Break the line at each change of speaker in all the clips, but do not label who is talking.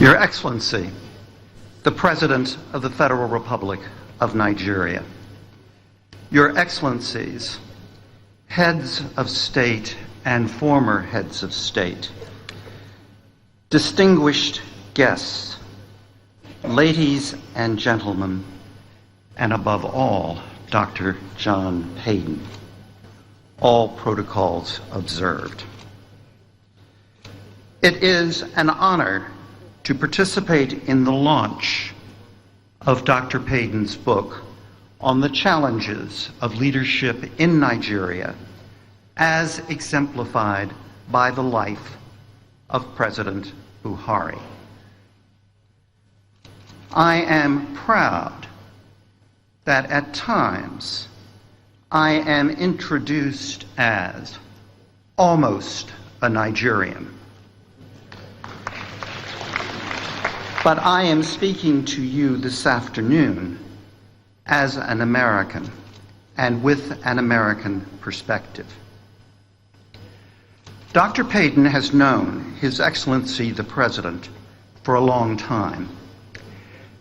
Your Excellency, the President of the Federal Republic of Nigeria, Your Excellencies, heads of state and former heads of state, distinguished guests, ladies and gentlemen, and above all, Dr. John Payden, all protocols observed. It is an honor to participate in the launch of Dr. Payden's book on the challenges of leadership in Nigeria as exemplified by the life of President Buhari. I am proud that at times I am introduced as almost a Nigerian. But I am speaking to you this afternoon as an American and with an American perspective. Dr. Payden has known His Excellency the President for a long time,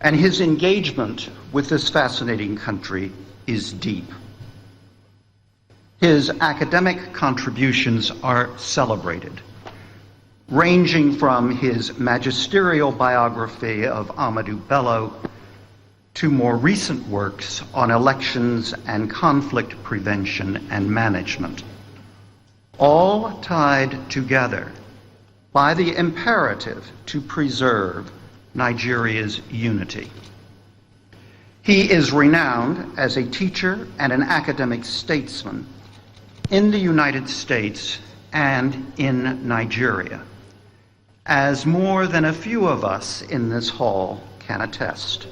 and his engagement with this fascinating country is deep. His academic contributions are celebrated, ranging from his magisterial biography of Muhammadu Bello to more recent works on elections and conflict prevention and management, all tied together by the imperative to preserve Nigeria's unity. He is renowned as a teacher and an academic statesman in the United States and in Nigeria, as more than a few of us in this hall can attest.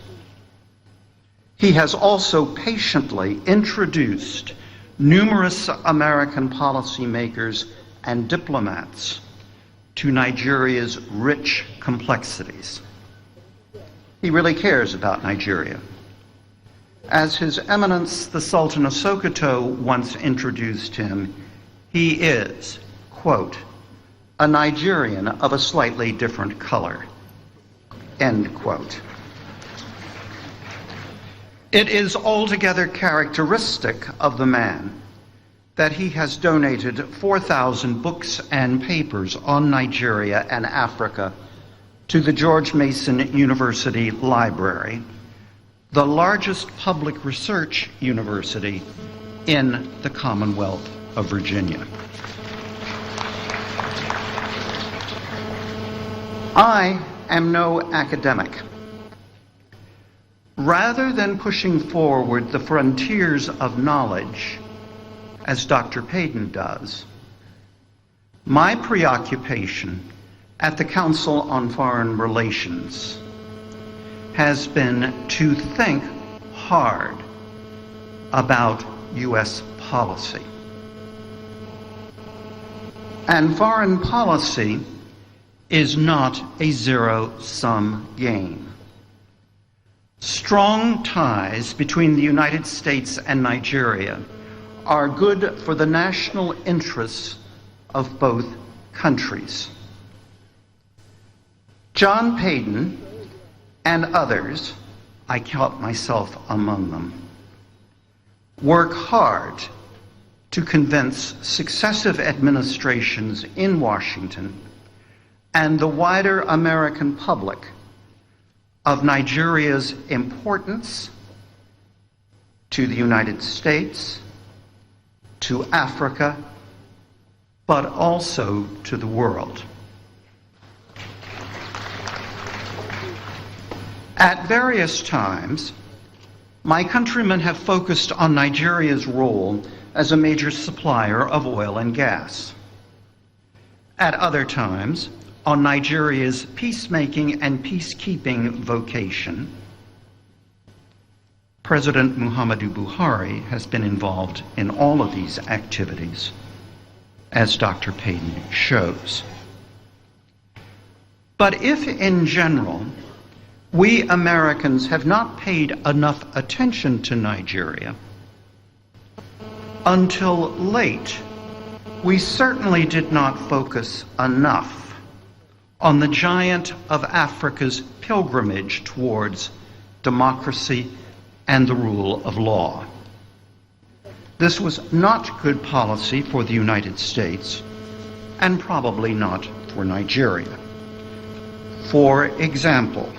He has also patiently introduced numerous American policymakers and diplomats to Nigeria's rich complexities. He really cares about Nigeria. As His Eminence the Sultan of Sokoto once introduced him, he is, quote, a Nigerian of a slightly different color, end quote. It is altogether characteristic of the man that he has donated 4,000 books and papers on Nigeria and Africa to the George Mason University Library, the largest public research university in the Commonwealth of Virginia. I am no academic. Rather than pushing forward the frontiers of knowledge, as Dr. Payden does, my preoccupation at the Council on Foreign Relations has been to think hard about U.S. policy. And foreign policy is not a zero-sum game. Strong ties between the United States and Nigeria are good for the national interests of both countries. John Payden and others, I count myself among them, work hard to convince successive administrations in Washington and the wider American public of Nigeria's importance to the United States, to Africa, but also to the world. At various times, my countrymen have focused on Nigeria's role as a major supplier of oil and gas. At other times, on Nigeria's peacemaking and peacekeeping vocation. President Muhammadu Buhari has been involved in all of these activities, as Dr. Payden shows. But if, in general, we Americans have not paid enough attention to Nigeria, until late, we certainly did not focus enough on the giant of Africa's pilgrimage towards democracy and the rule of law. This was not good policy for the United States, and probably not for Nigeria. For example,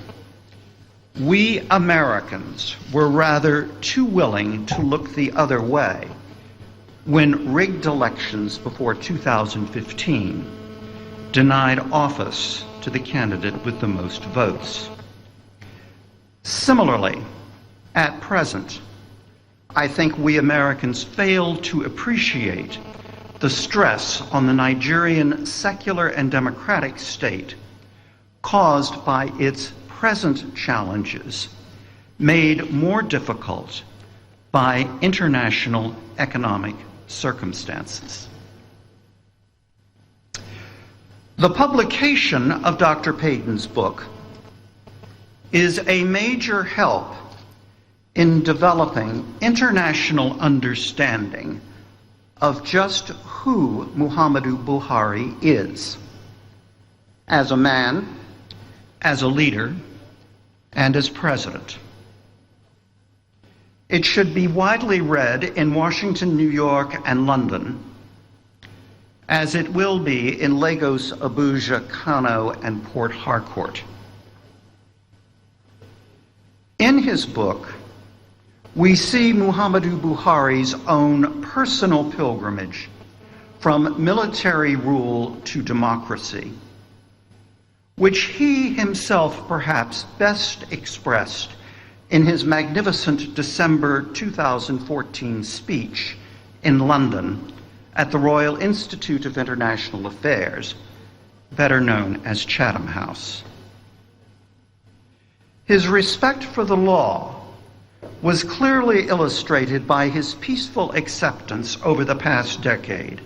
we Americans were rather too willing to look the other way when rigged elections before 2015 denied office to the candidate with the most votes. Similarly, at present, I think we Americans fail to appreciate the stress on the Nigerian secular and democratic state caused by its present challenges, made more difficult by international economic circumstances. The publication of Dr. Payton's book is a major help in developing international understanding of just who Muhammadu Buhari is, as a man, as a leader, and as president. It should be widely read in Washington, New York, and London, as it will be in Lagos, Abuja, Kano, and Port Harcourt. In his book, we see Muhammadu Buhari's own personal pilgrimage from military rule to democracy, which he himself perhaps best expressed in his magnificent December 2014 speech in London at the Royal Institute of International Affairs, better known as Chatham House. His respect for the law was clearly illustrated by his peaceful acceptance over the past decade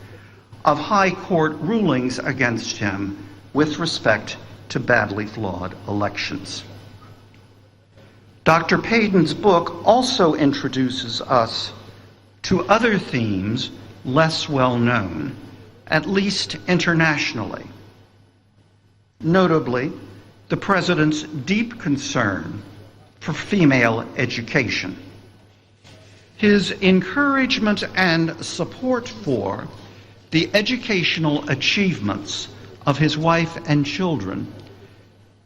of high court rulings against him with respect to badly flawed elections. Dr. Payton's book also introduces us to other themes less well known, at least internationally. Notably, the President's deep concern for female education, his encouragement and support for the educational achievements of his wife and children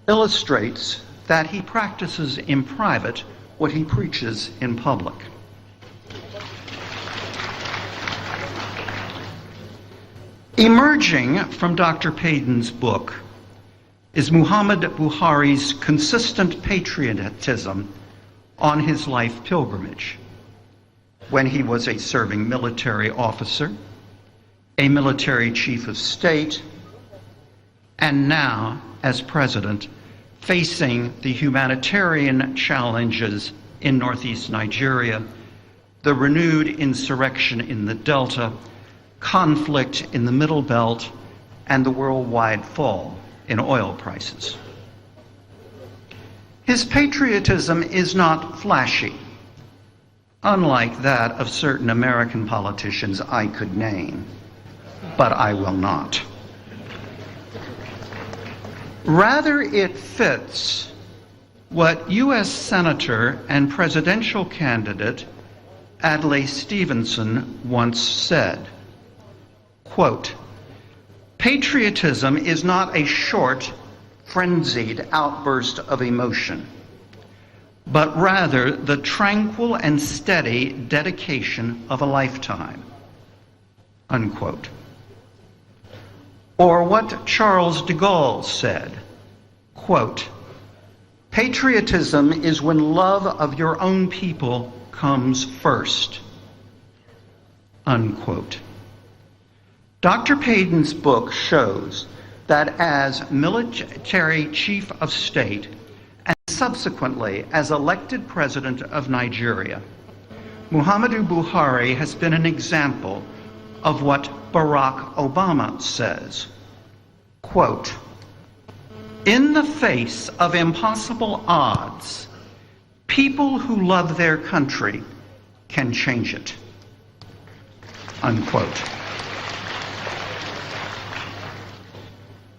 illustrates that he practices in private what he preaches in public. Emerging from Dr. Payton's book is Muhammadu Buhari's consistent patriotism on his life pilgrimage, when he was a serving military officer, a military chief of state, and now, as president, facing the humanitarian challenges in northeast Nigeria, the renewed insurrection in the Delta, conflict in the Middle Belt, and the worldwide fall in oil prices. His patriotism is not flashy, unlike that of certain American politicians I could name, but I will not. Rather, it fits what U.S. Senator and presidential candidate Adlai Stevenson once said, quote, "Patriotism is not a short, frenzied outburst of emotion, but rather the tranquil and steady dedication of a lifetime," unquote. Or what Charles de Gaulle said, quote, "Patriotism is when love of your own people comes first," unquote. Dr. Payton's book shows that as military chief of state and subsequently as elected president of Nigeria, Muhammadu Buhari has been an example of what Barack Obama says, quote, "In the face of impossible odds, people who love their country can change it," unquote.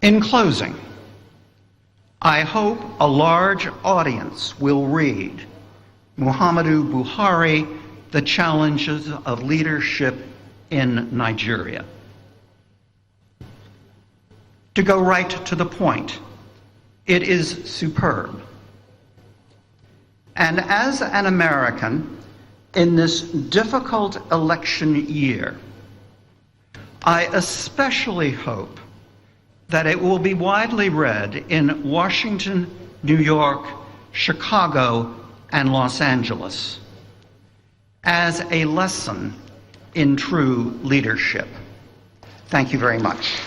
In closing, I hope a large audience will read Muhammadu Buhari, The Challenges of Leadership in Nigeria. To go right to the point, it is superb. And as an American in this difficult election year, I especially hope that it will be widely read in Washington, New York, Chicago, and Los Angeles as a lesson in true leadership. Thank you very much.